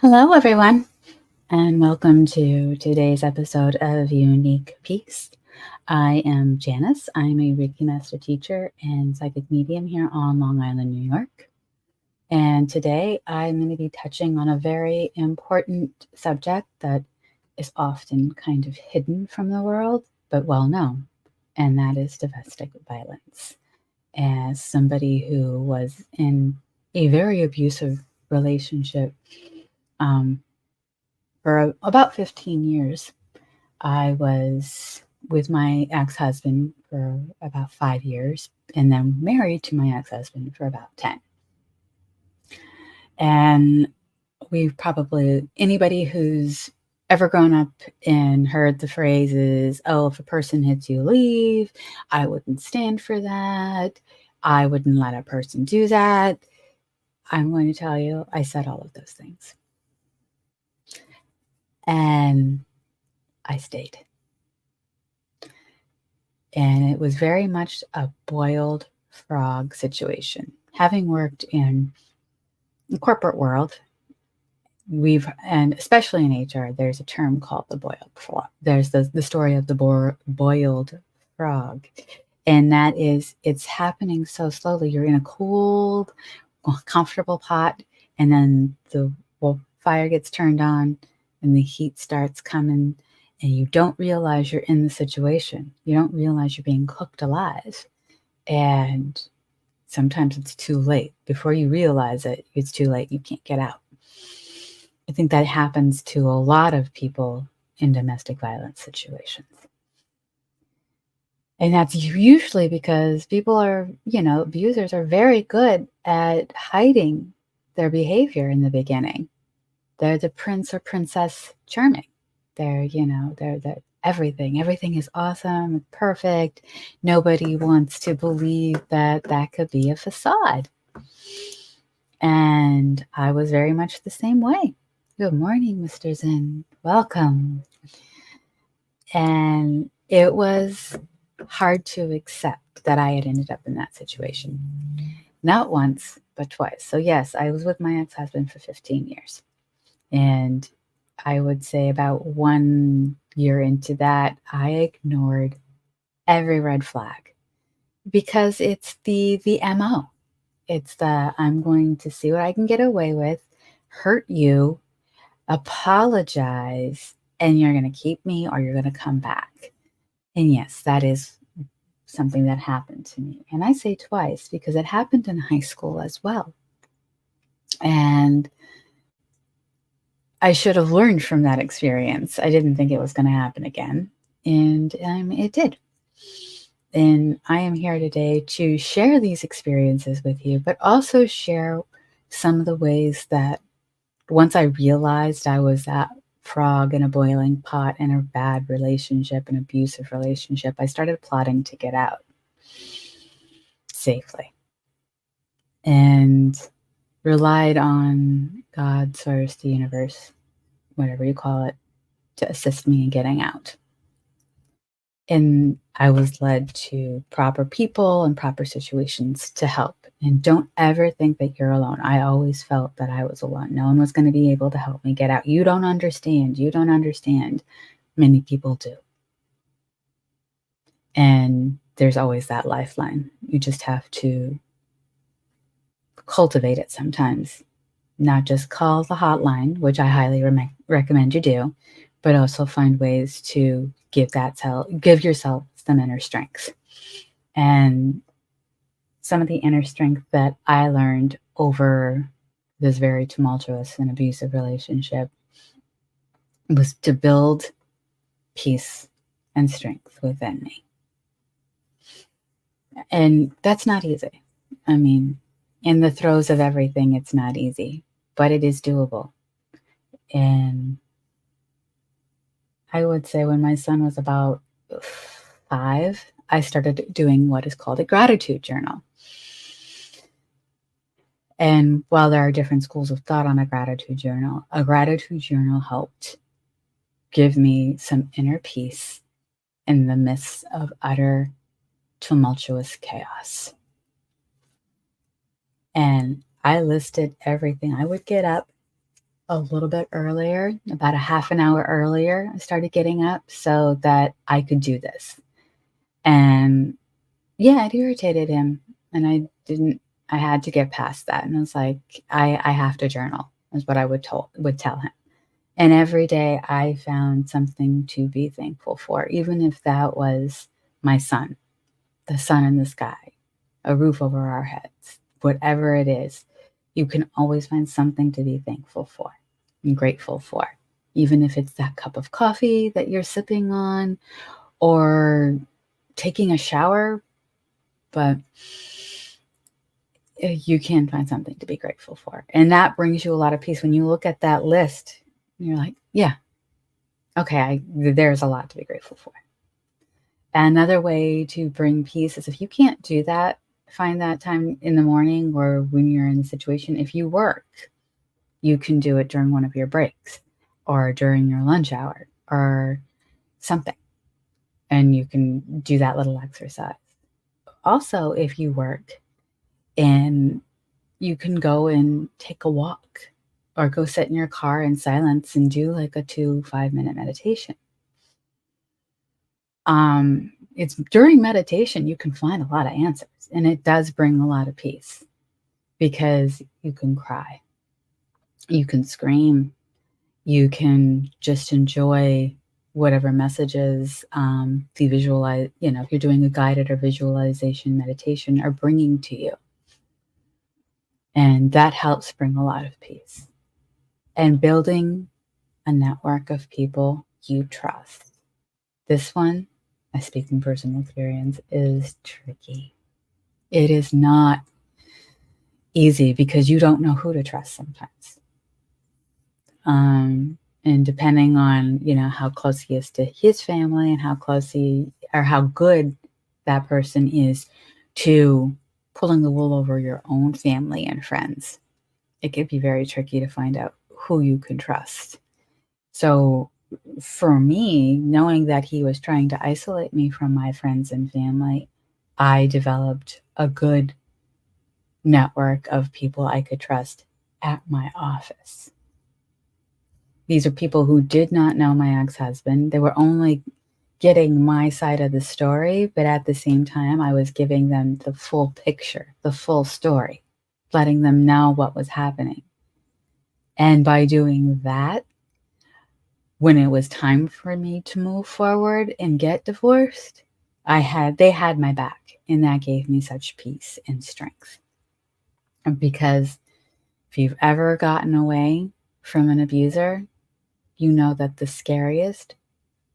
Hello, everyone, and welcome to today's episode of Unique Peace. I am Janice. I'm a Reiki Master Teacher and psychic medium here on Long Island, New York. And today I'm going to be touching on a very important subject that is often kind of hidden from the world, but well known, and that is domestic violence. As somebody who was in a very abusive relationship, for about 15 years. I was with my ex-husband for about 5 years and then married to my ex-husband for about 10. And anybody who's ever grown up and heard the phrases, oh, if a person hits you, leave. I wouldn't stand for that. I wouldn't let a person do that. I'm going to tell you, I said all of those things. And I stayed. And it was very much a boiled frog situation. Having worked in the corporate world, and especially in HR, there's a term called the boiled frog. There's the story of the boiled frog. And that is, it's happening so slowly. You're in a cold, comfortable pot, and then the fire gets turned on and the heat starts coming, and you don't realize you're in the situation. You don't realize you're being cooked alive. And sometimes it's too late. Before you realize it, it's too late. You can't get out. I think that happens to a lot of people in domestic violence situations. And that's usually because people abusers are very good at hiding their behavior in the beginning. They're the prince or princess charming. They're everything. Everything is awesome, perfect. Nobody wants to believe that could be a facade. And I was very much the same way. Good morning, Mr. Zen. Welcome. And it was hard to accept that I had ended up in that situation. Not once, but twice. So yes, I was with my ex-husband for 15 years. And I would say about 1 year into that, I ignored every red flag because it's the MO. It's I'm going to see what I can get away with, hurt you, apologize, and you're going to keep me or you're going to come back. And yes, that is something that happened to me. And I say twice because it happened in high school as well. And I should have learned from that experience. I didn't think it was going to happen again. And it did. And I am here today to share these experiences with you, but also share some of the ways that once I realized I was that frog in a boiling pot in a bad relationship, an abusive relationship, I started plotting to get out safely and relied on God, source, the universe, whatever you call it, to assist me in getting out. And I was led to proper people and proper situations to help. And don't ever think that you're alone. I always felt that I was alone. No one was going to be able to help me get out. You don't understand. You don't understand. Many people do. And there's always that lifeline. You just have to cultivate it sometimes. Not just call the hotline, which I highly recommend you do, but also find ways to give yourself some inner strength. And some of the inner strength that I learned over this very tumultuous and abusive relationship was to build peace and strength within me. And that's not easy. I mean, in the throes of everything, it's not easy, but it is doable. And I would say when my son was about 5, I started doing what is called a gratitude journal. And while there are different schools of thought on a gratitude journal helped give me some inner peace in the midst of utter tumultuous chaos. And I listed everything. I would get up a little bit earlier, about a half an hour earlier. I started getting up so that I could do this. And yeah, it irritated him. And I had to get past that. And I was like, I have to journal, is what I would tell him. And every day I found something to be thankful for, even if that was my son, the sun in the sky, a roof over our heads, whatever it is, you can always find something to be thankful for and grateful for, even if it's that cup of coffee that you're sipping on or taking a shower. But you can find something to be grateful for. And that brings you a lot of peace. When you look at that list, you're like, yeah, okay, there's a lot to be grateful for. Another way to bring peace is if you can't do that, find that time in the morning or when you're in the situation. If you work, you can do it during one of your breaks or during your lunch hour or something. And you can do that little exercise. Also, if you work and you can go and take a walk or go sit in your car in silence and do like a 5-minute meditation. It's during meditation you can find a lot of answers, and it does bring a lot of peace because you can cry, you can scream, you can just enjoy whatever messages the visualize, if you're doing a guided or visualization meditation are bringing to you. And that helps bring a lot of peace. And building a network of people you trust. This one, I speak from personal experience, is tricky. It is not easy because you don't know who to trust sometimes. And depending on, how close he is to his family and how good that person is to pulling the wool over your own family and friends, it could be very tricky to find out who you can trust. So for me, knowing that he was trying to isolate me from my friends and family, I developed a good network of people I could trust at my office. These are people who did not know my ex-husband. They were only getting my side of the story, but at the same time, I was giving them the full picture, the full story, letting them know what was happening. And by doing that, when it was time for me to move forward and get divorced, they had my back, and that gave me such peace and strength. Because if you've ever gotten away from an abuser, you know that the scariest,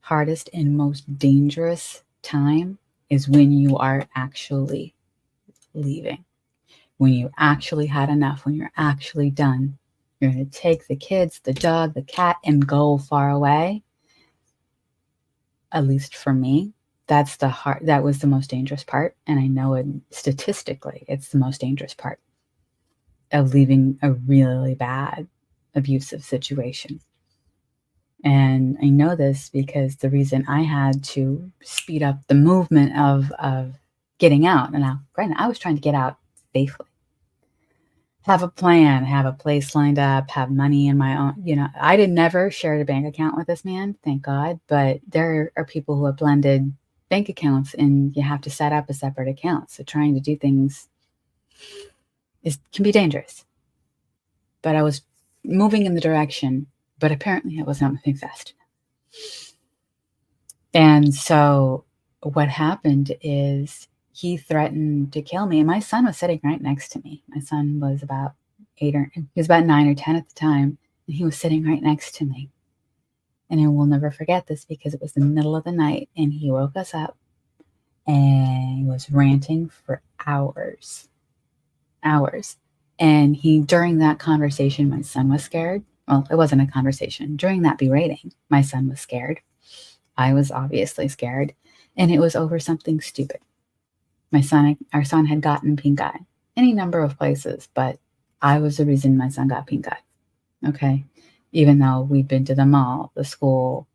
hardest, and most dangerous time is when you are actually leaving. When you actually had enough, when you're actually done. You're going to take the kids, the dog, the cat, and go far away. At least for me, that was the most dangerous part. And I know it statistically, it's the most dangerous part of leaving a really bad abusive situation. And I know this because the reason I had to speed up the movement of getting out, and now, granted, I was trying to get out safely. Have a plan, have a place lined up, have money in my own, I never shared a bank account with this man, thank God, but there are people who have blended bank accounts and you have to set up a separate account. So trying to do things can be dangerous. But I was moving in the direction, but apparently I was not moving fast enough. And so what happened is he threatened to kill me. And my son was sitting right next to me. My son was about 9 or 10 at the time. And he was sitting right next to me. And I will never forget this because it was the middle of the night and he woke us up and he was ranting for hours. And during that conversation, my son was scared. Well, it wasn't a conversation. During that berating, my son was scared. I was obviously scared. And it was over something stupid. Our son had gotten pink eye. Any number of places, but I was the reason my son got pink eye. Okay? Even though we'd been to the mall, the school,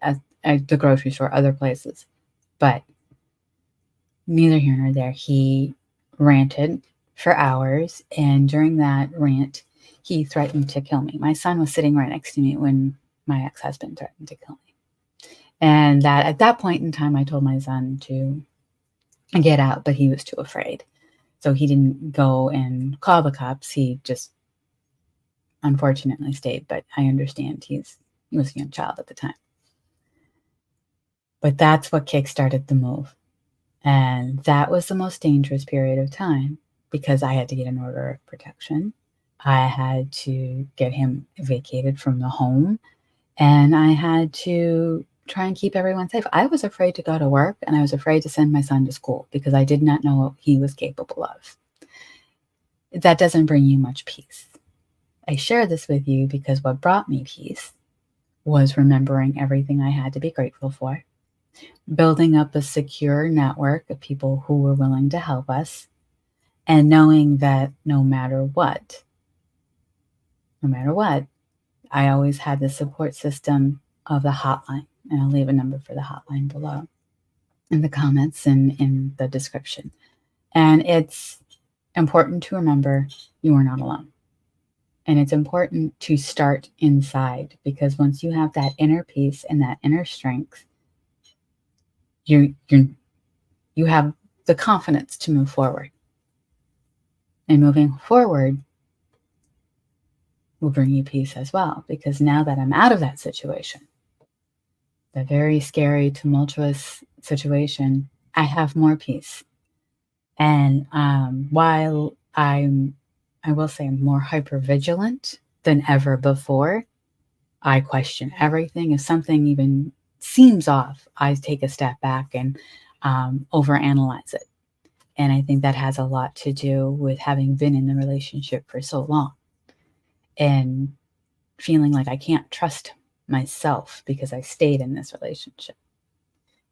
at the grocery store, other places. But neither here nor there. He ranted for hours, and during that rant, he threatened to kill me. My son was sitting right next to me when my ex-husband threatened to kill me. And that at that point in time, I told my son to get out, but he was too afraid. So he didn't go and call the cops. He just unfortunately stayed, but I understand he was a young child at the time. But that's what kickstarted the move. And that was the most dangerous period of time because I had to get an order of protection. I had to get him vacated from the home, and I had to try and keep everyone safe. I was afraid to go to work, and I was afraid to send my son to school because I did not know what he was capable of. That doesn't bring you much peace. I share this with you because what brought me peace was remembering everything I had to be grateful for, building up a secure network of people who were willing to help us, and knowing that no matter what, I always had the support system of the hotline. And I'll leave a number for the hotline below in the comments and in the description. And it's important to remember you are not alone. And it's important to start inside, because once you have that inner peace and that inner strength, you have the confidence to move forward. And moving forward will bring you peace as well, because now that I'm out of that situation, the very scary, tumultuous situation, I have more peace. And while I will say I'm more hypervigilant than ever before, I question everything. If something even seems off, I take a step back and overanalyze it. And I think that has a lot to do with having been in the relationship for so long and feeling like I can't trust myself because I stayed in this relationship.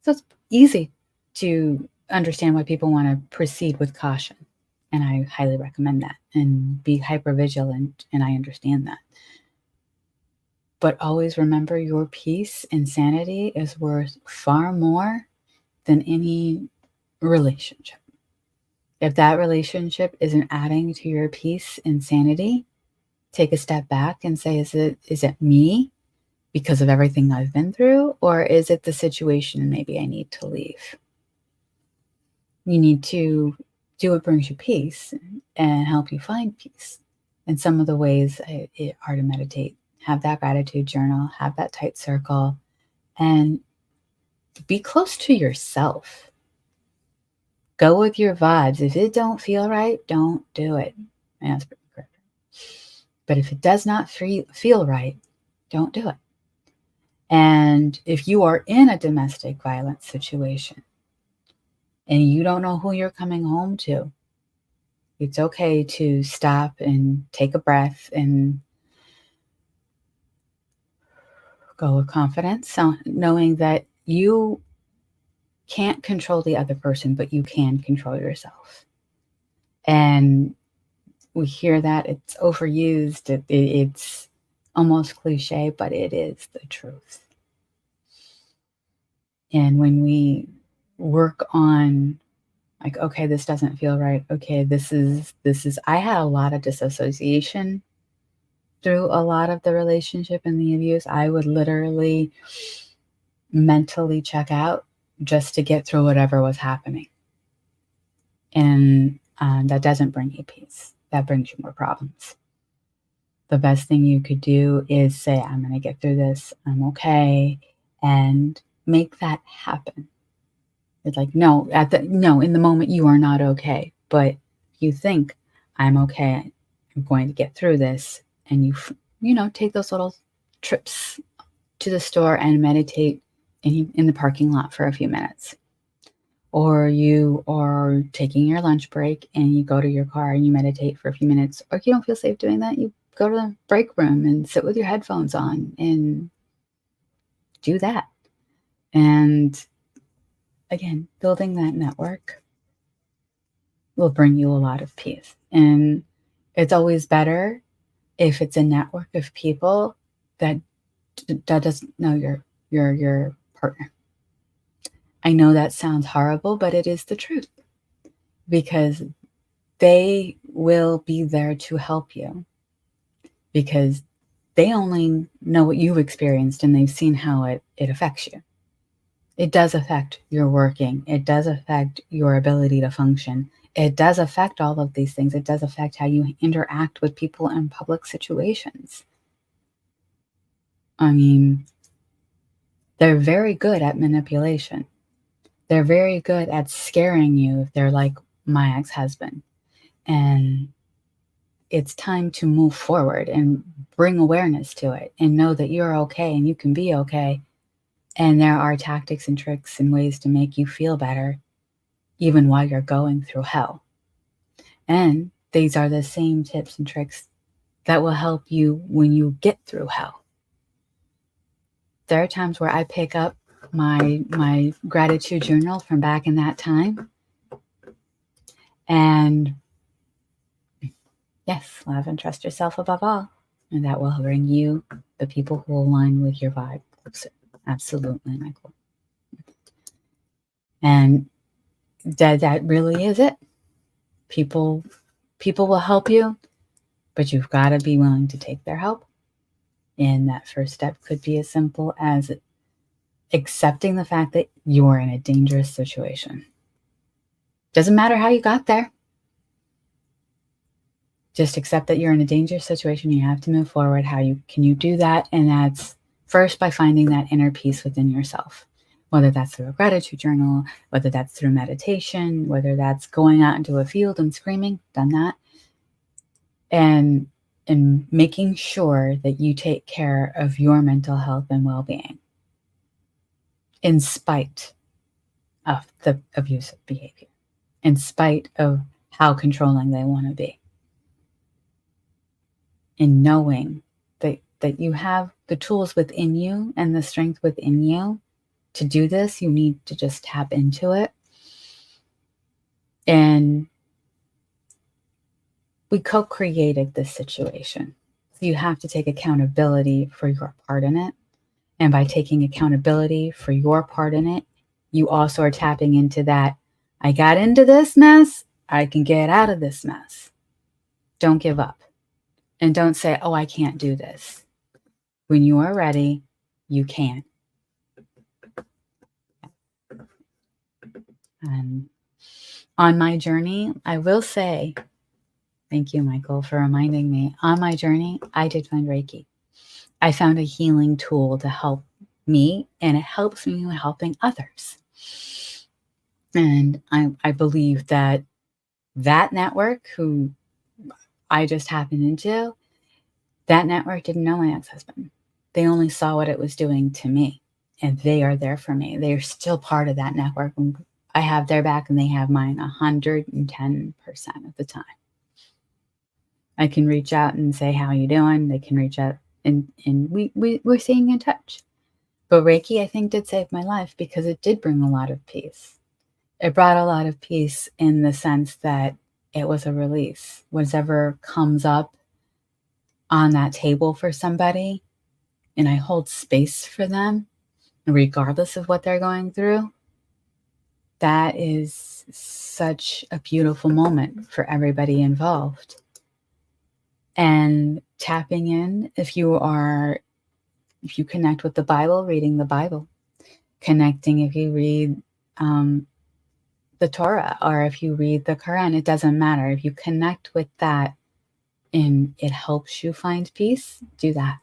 So it's easy to understand why people want to proceed with caution. And I highly recommend that and be hypervigilant. And I understand that. But always remember your peace and sanity is worth far more than any relationship. If that relationship isn't adding to your peace and sanity, take a step back and say, is it me because of everything I've been through, or is it the situation and maybe I need to leave? You need to do what brings you peace and help you find peace. And some of the ways are to meditate, have that gratitude journal, have that tight circle, and be close to yourself. Go with your vibes. If it don't feel right, don't do it. And that's pretty correct. But if it does not feel right, don't do it. And if you are in a domestic violence situation and you don't know who you're coming home to, it's okay to stop and take a breath and go with confidence, so knowing that you can't control the other person, but you can control yourself. And we hear that it's overused. It's almost cliche, but it is the truth. And when we work on like, okay, this doesn't feel right. Okay, this is, I had a lot of disassociation through a lot of the relationship and the abuse. I would literally mentally check out just to get through whatever was happening. And that doesn't bring you peace. That brings you more problems. The best thing you could do is say, I'm going to get through this. I'm okay. And make that happen. It's like, no, in the moment you are not okay. But you think, I'm okay. I'm going to get through this. And you take those little trips to the store and meditate in the parking lot for a few minutes. Or you are taking your lunch break and you go to your car and you meditate for a few minutes. Or if you don't feel safe doing that, you go to the break room and sit with your headphones on and do that. And again, building that network will bring you a lot of peace. And it's always better if it's a network of people that doesn't know your partner. I know that sounds horrible, but it is the truth, because they will be there to help you. because they only know what you've experienced and they've seen how it affects you. It does affect your working. It does affect your ability to function. It does affect all of these things. It does affect how you interact with people in public situations. I mean, they're very good at manipulation. They're very good at scaring you. They're like my ex-husband. And it's time to move forward and bring awareness to it and know that you're okay and you can be okay. And there are tactics and tricks and ways to make you feel better, even while you're going through hell. And these are the same tips and tricks that will help you when you get through hell. There are times where I pick up my gratitude journal from back in that time. And yes, love and trust yourself above all. And that will bring you the people who align with your vibe. Absolutely, Michael. And that really is it. People will help you, but you've got to be willing to take their help. And that first step could be as simple as accepting the fact that you're in a dangerous situation. Doesn't matter how you got there. Just accept that you're in a dangerous situation. You have to move forward. Can you do that? And that's first by finding that inner peace within yourself, whether that's through a gratitude journal, whether that's through meditation, whether that's going out into a field and screaming, done that. And making sure that you take care of your mental health and well-being in spite of the abusive behavior, in spite of how controlling they want to be. And knowing that you have the tools within you and the strength within you to do this, you need to just tap into it. And we co-created this situation. So you have to take accountability for your part in it. And by taking accountability for your part in it, you also are tapping into that, I got into this mess, I can get out of this mess. Don't give up. And don't say, oh, I can't do this. When you are ready, you can. And on my journey, I will say, thank you, Michael, for reminding me. On my journey, I did find Reiki. I found a healing tool to help me, and it helps me with helping others. And I believe that network who I just happened into, that network didn't know my ex-husband. They only saw what it was doing to me, and they are there for me. They are still part of that network. I have their back and they have mine 110% of the time. I can reach out and say, how you doing? They can reach out and we're staying in touch. But Reiki, I think, did save my life because it did bring a lot of peace. It brought a lot of peace in the sense that it was a release. Whatever comes up on that table for somebody, and I hold space for them, regardless of what they're going through, that is such a beautiful moment for everybody involved. And tapping in, if you connect with the Bible, reading the Bible, connecting if you read the Torah, or if you read the Quran, it doesn't matter. If you connect with that and it helps you find peace, do that.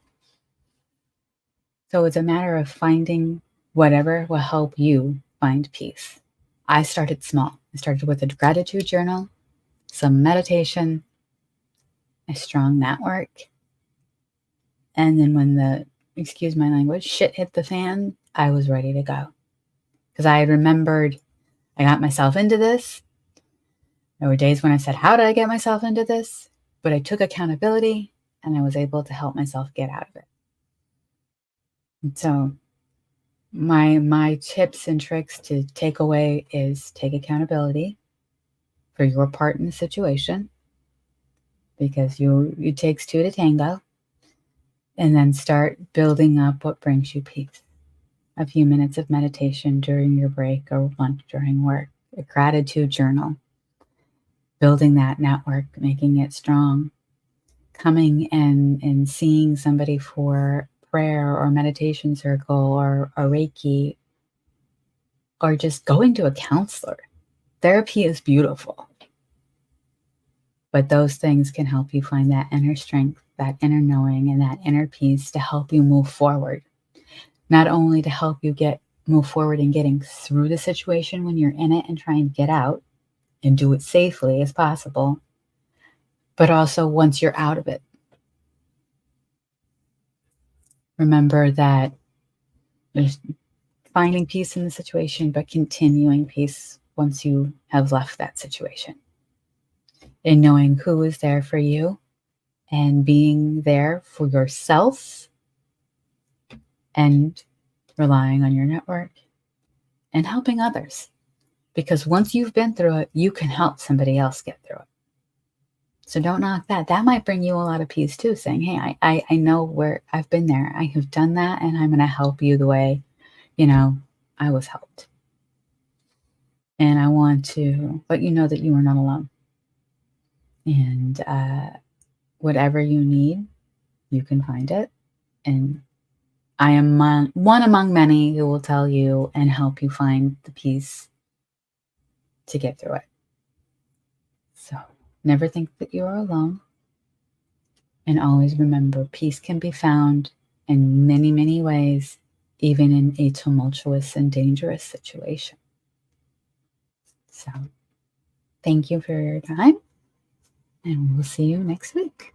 So it's a matter of finding whatever will help you find peace. I started small. I started with a gratitude journal, some meditation, a strong network. And then when the, excuse my language, shit hit the fan, I was ready to go. Because I had remembered I got myself into this. There were days when I said, how did I get myself into this? But I took accountability and I was able to help myself get out of it. And so my tips and tricks to take away is take accountability for your part in the situation, because it takes two to tango, and then start building up what brings you peace. A few minutes of meditation during your break or lunch during work, a gratitude journal, building that network, making it strong. coming and seeing somebody for prayer or meditation circle or Reiki, or just going to a counselor. Therapy is beautiful. But those things can help you find that inner strength, that inner knowing, and that inner peace to help you move forward. Not only to help you move forward in getting through the situation when you're in it and trying to get out and do it safely as possible, but also once you're out of it. Remember that there's finding peace in the situation, but continuing peace once you have left that situation. And knowing who is there for you and being there for yourself and relying on your network and helping others. Because once you've been through it, you can help somebody else get through it. So don't knock that. That might bring you a lot of peace too, saying, hey, I know where I've been there. I have done that, and I'm going to help you the way, I was helped. And I want to let you know that you are not alone. And whatever you need, you can find it. And I am one among many who will tell you and help you find the peace to get through it. So never think that you are alone. And always remember, peace can be found in many, many ways, even in a tumultuous and dangerous situation. So thank you for your time, and we'll see you next week.